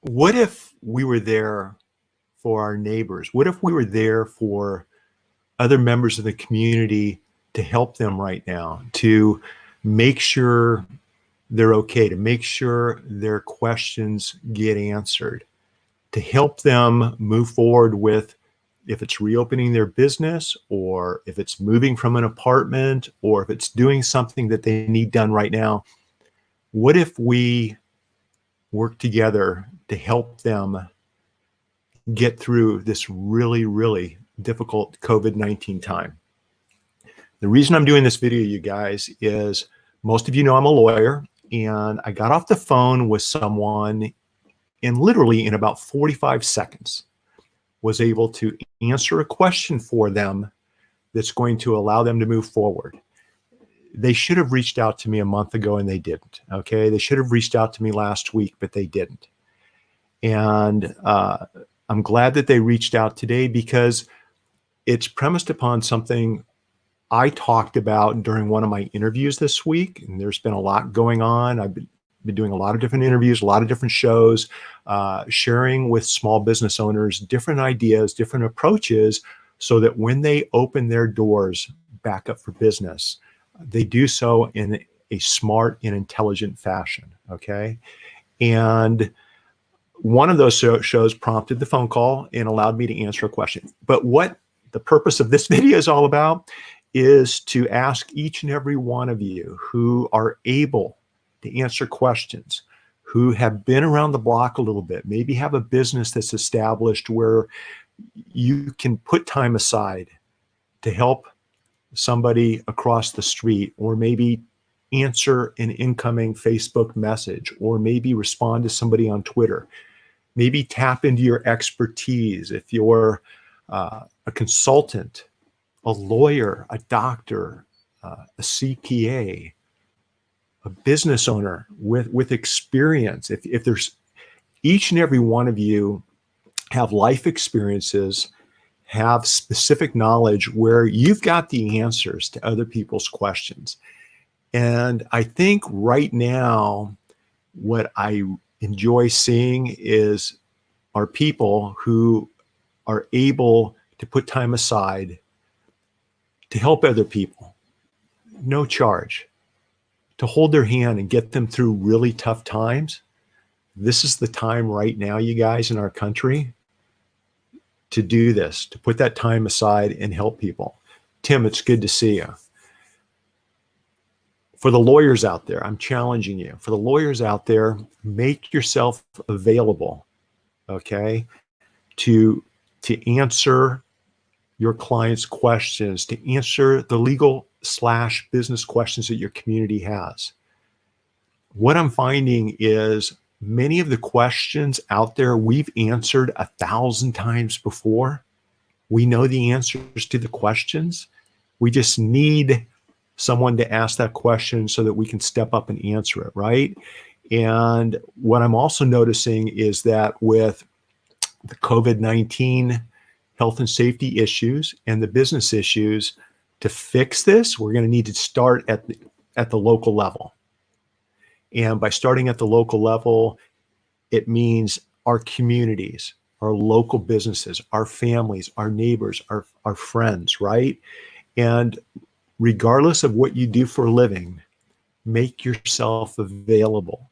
What if we were there for our neighbors? What if we were there for other members of the community to help them right now, to make sure they're okay, to make sure their questions get answered, to help them move forward with if it's reopening their business, or if it's moving from an apartment, or if it's doing something that they need done right now? What if we work together to help them get through this really, really difficult COVID-19 time? The reason I'm doing this video, you guys, is most of you know I'm a lawyer, and I got off the phone with someone and literally in about 45 seconds was able to answer a question for them that's going to allow them to move forward. They should have reached out to me a month ago and they didn't. Okay. They should have reached out to me last week, but they didn't. And I'm glad that they reached out today, because it's premised upon something I talked about during one of my interviews this week. And there's been a lot going on. I've been doing a lot of different interviews, a lot of different shows, sharing with small business owners different ideas, different approaches, so that when they open their doors back up for business, they do so in a smart and intelligent fashion. Okay. And one of those shows prompted the phone call and allowed me to answer a question. But what the purpose of this video is all about is to ask each and every one of you who are able to answer questions, who have been around the block a little bit, maybe have a business that's established where you can put time aside to help somebody across the street, or maybe answer an incoming Facebook message, or maybe respond to somebody on Twitter. Maybe tap into your expertise. If you're a consultant, a lawyer, a doctor, a CPA, a business owner with experience, if there's, each and every one of you have life experiences, have specific knowledge where you've got the answers to other people's questions. And I think right now, what I enjoy seeing is our people who are able to put time aside to help other people, no charge, to hold their hand and get them through really tough times. This is the time right now, you guys, in our country to do this, to put that time aside and help people. Tim, it's good to see you. For the lawyers out there, I'm challenging you. For the lawyers out there, make yourself available, okay, to answer your clients' questions, to answer the legal/business questions that your community has. What I'm finding is many of the questions out there we've answered 1,000 times before. We know the answers to the questions. We just need someone to ask that question so that we can step up and answer it, right? And what I'm also noticing is that with the COVID-19 health and safety issues and the business issues, to fix this, we're going to need to start at the local level. And by starting at the local level, it means our communities, our local businesses, our families, our neighbors, our friends, right? And regardless of what you do for a living, make yourself available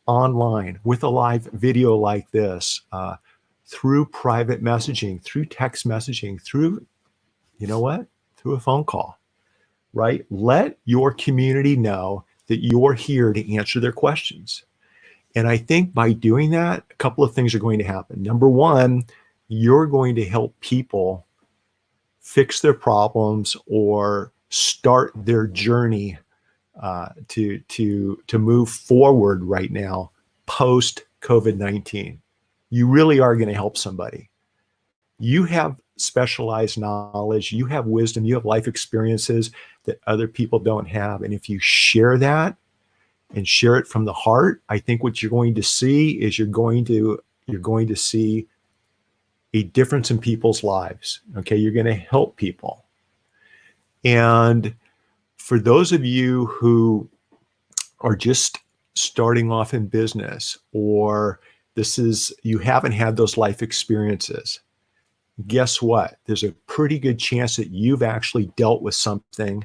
online with a live video like this, through private messaging, through text messaging, through, you know what, through a phone call, right? Let your community know that you're here to answer their questions. And I think by doing that, a couple of things are going to happen. Number one, you're going to help people fix their problems or start their journey to move forward right now post COVID-19. You really are going to help somebody. You have specialized knowledge, you have wisdom, you have life experiences that other people don't have. And if you share that and share it from the heart, I think what you're going to see is you're going to see a difference in people's lives. Okay, you're going to help people. And for those of you who are just starting off in business, or You haven't had those life experiences. Guess what? There's a pretty good chance that you've actually dealt with something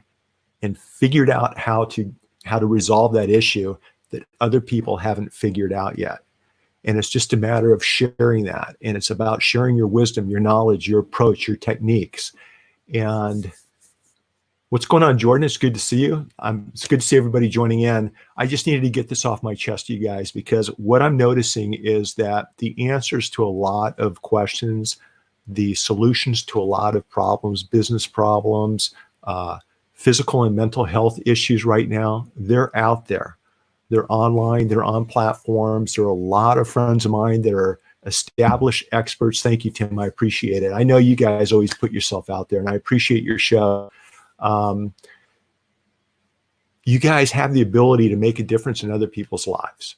and figured out how to resolve that issue that other people haven't figured out yet. And it's just a matter of sharing that. And it's about sharing your wisdom, your knowledge, your approach, your techniques. And what's going on, Jordan? It's good to see you. It's good to see everybody joining in. I just needed to get this off my chest, you guys, because what I'm noticing is that the answers to a lot of questions, the solutions to a lot of problems, business problems, physical and mental health issues right now, they're out there. They're online, they're on platforms. There are a lot of friends of mine that are established experts. Thank you, Tim. I appreciate it. I know you guys always put yourself out there, and I appreciate your show. You guys have the ability to make a difference in other people's lives.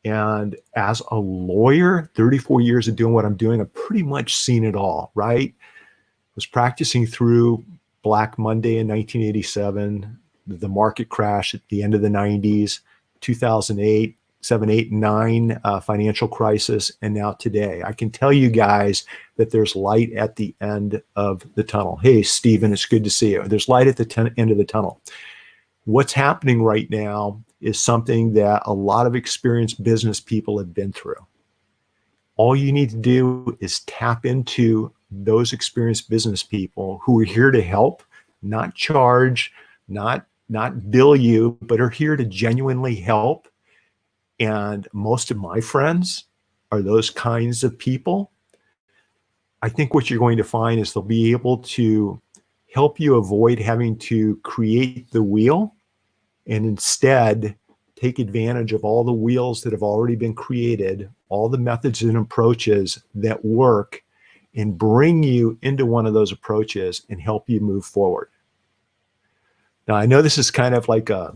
And as a lawyer, 34 years of doing what I'm doing, I've pretty much seen it all, right? I was practicing through Black Monday in 1987, the market crash at the end of the 90s, 2008, 7, 8, 9 financial crisis, and now today. I can tell you guys that there's light at the end of the tunnel. Hey, Stephen, it's good to see you. There's light at the end of the tunnel. What's happening right now is something that a lot of experienced business people have been through. All you need to do is tap into those experienced business people who are here to help, not charge, not bill you, but are here to genuinely help. And most of my friends are those kinds of people. I think what you're going to find is they'll be able to help you avoid having to create the wheel and instead take advantage of all the wheels that have already been created, all the methods and approaches that work, and bring you into one of those approaches and help you move forward. Now, I know this is kind of like a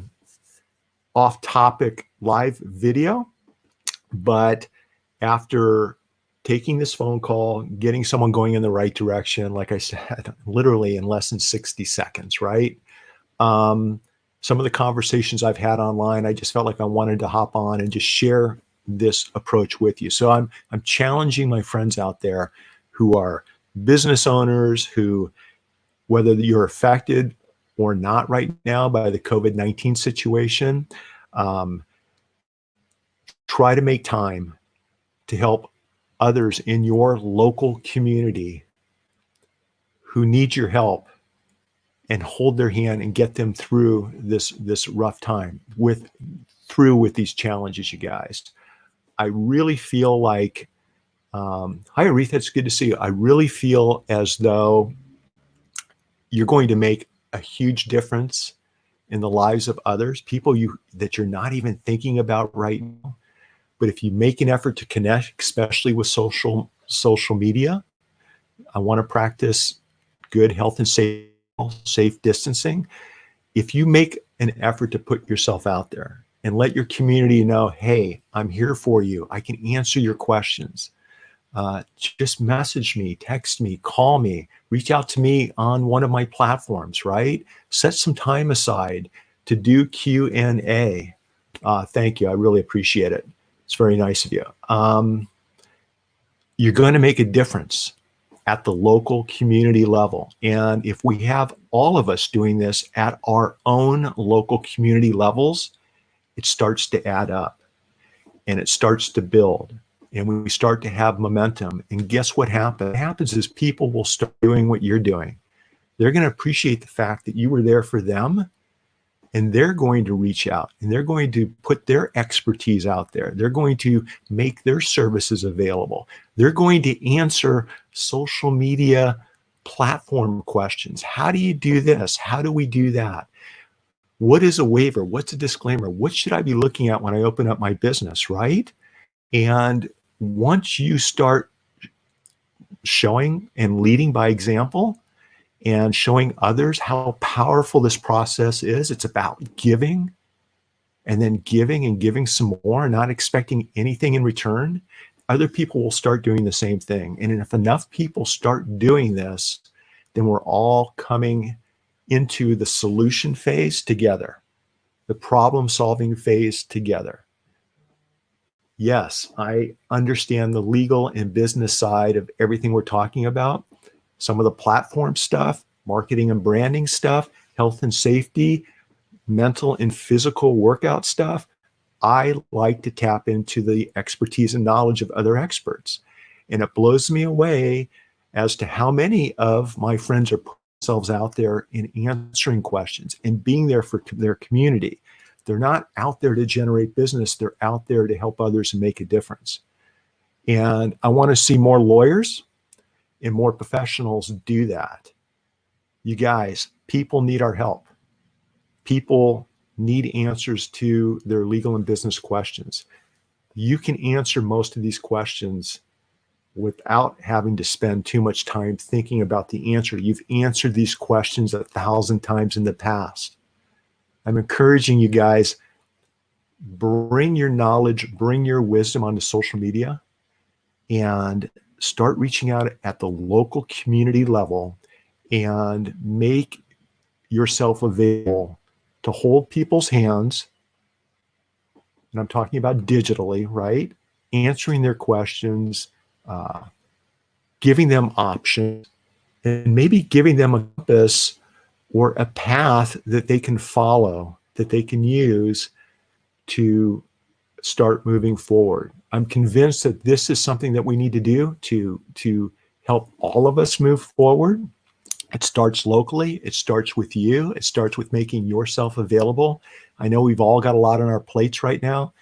off-topic live video, but after taking this phone call, getting someone going in the right direction, like I said, literally in less than 60 seconds, right? Some of the conversations I've had online, I just felt like I wanted to hop on and just share this approach with you. So I'm challenging my friends out there who are business owners, who, whether you're affected or not right now by the COVID-19 situation, try to make time to help others in your local community who need your help and hold their hand and get them through this rough time with these challenges, you guys. I really feel like, hi Aretha, it's good to see you. I really feel as though you're going to make a huge difference in the lives of others, people that you're not even thinking about right now. But if you make an effort to connect, especially with social media, I want to practice good health and safe distancing. If you make an effort to put yourself out there and let your community know, hey, I'm here for you, I can answer your questions. Just message me, text me, call me, reach out to me on one of my platforms, right? Set some time aside to do Q&A. Thank you. I really appreciate it. It's very nice of you. You're going to make a difference at the local community level. And if we have all of us doing this at our own local community levels, it starts to add up and it starts to build. And we start to have momentum. And guess what happens? What happens is people will start doing what you're doing. They're going to appreciate the fact that you were there for them, and they're going to reach out and they're going to put their expertise out there. They're going to make their services available. They're going to answer social media platform questions. How do you do this? How do we do that? What is a waiver? What's a disclaimer? What should I be looking at when I open up my business, right? And once you start showing and leading by example and showing others how powerful this process is, it's about giving and then giving and giving some more, not expecting anything in return. Other people will start doing the same thing. And if enough people start doing this, then we're all coming into the solution phase together, the problem solving phase together. Yes, I understand the legal and business side of everything we're talking about. Some of the platform stuff, marketing and branding stuff, health and safety, mental and physical workout stuff. I like to tap into the expertise and knowledge of other experts. And it blows me away as to how many of my friends are putting themselves out there in answering questions and being there for their community. They're not out there to generate business. They're out there to help others and make a difference. And I want to see more lawyers and more professionals do that. You guys, people need our help. People need answers to their legal and business questions. You can answer most of these questions without having to spend too much time thinking about the answer. You've answered these questions 1,000 times in the past. I'm encouraging you guys, bring your knowledge, bring your wisdom onto social media and start reaching out at the local community level and make yourself available to hold people's hands. And I'm talking about digitally, right? Answering their questions, giving them options, and maybe giving them a compass or a path that they can follow, that they can use to start moving forward. I'm convinced that this is something that we need to do to help all of us move forward. It starts locally. It starts with you. It starts with making yourself available. I know we've all got a lot on our plates right now,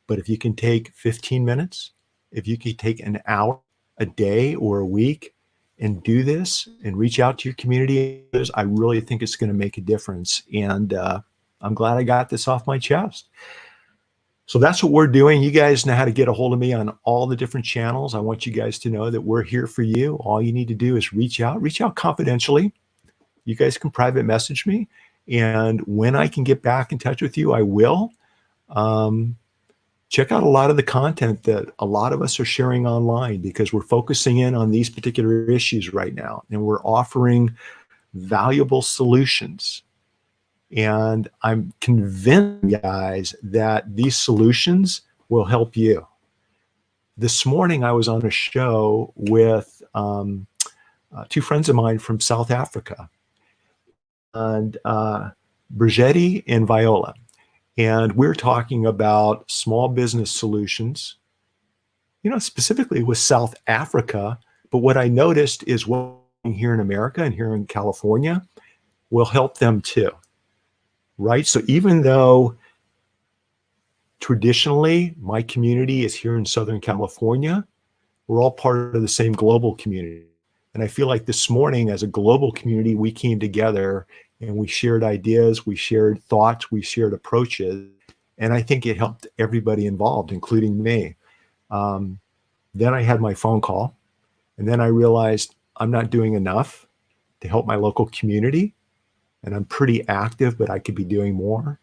but if you can take 15 minutes, if you can take an hour a day or a week and do this and reach out to your community, I really think it's going to make a difference. And I'm glad I got this off my chest. So that's what we're doing. You guys know how to get a hold of me on all the different channels. I want you guys to know that we're here for you. All you need to do is reach out confidentially. You guys can private message me. And when I can get back in touch with you, I will. Check out a lot of the content that a lot of us are sharing online, because we're focusing in on these particular issues right now. And we're offering valuable solutions. And I'm convinced, guys, that these solutions will help you. This morning, I was on a show with two friends of mine from South Africa, and Brigitte and Viola. And we're talking about small business solutions, specifically with South Africa. But what I noticed is what here in America and here in California will help them too. Right? So even though traditionally my community is here in Southern California, we're all part of the same global community. And I feel like this morning as a global community, we came together and we shared ideas, we shared thoughts, we shared approaches. And I think it helped everybody involved, including me. Then I had my phone call, and then I realized I'm not doing enough to help my local community. And I'm pretty active, but I could be doing more.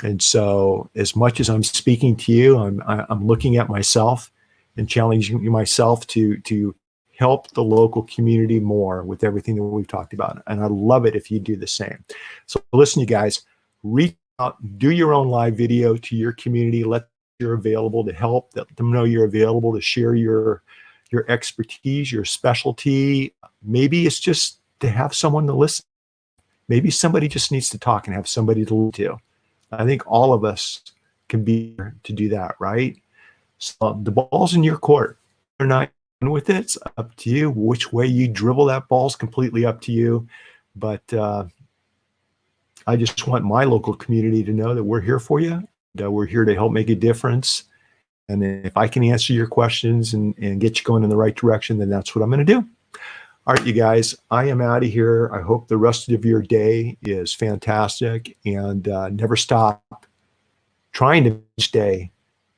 And so as much as I'm speaking to you, I'm looking at myself and challenging myself to help the local community more with everything that we've talked about. And I love it if you do the same. So listen, you guys, reach out, do your own live video to your community. Let them know you're available to help. Let them know you're available to share your expertise, your specialty. Maybe it's just to have someone to listen. Maybe somebody just needs to talk and have somebody to listen to. I think all of us can be here to do that, right? So the ball's in your court. You're not done with it. It's up to you. Which way you dribble that ball's completely up to you. But I just want my local community to know that we're here for you. That we're here to help make a difference. And if I can answer your questions and get you going in the right direction, then that's what I'm going to do. All right, you guys, I am out of here. I hope the rest of your day is fantastic, and never stop trying to each day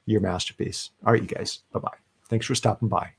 your masterpiece. All right, you guys, bye-bye. Thanks for stopping by.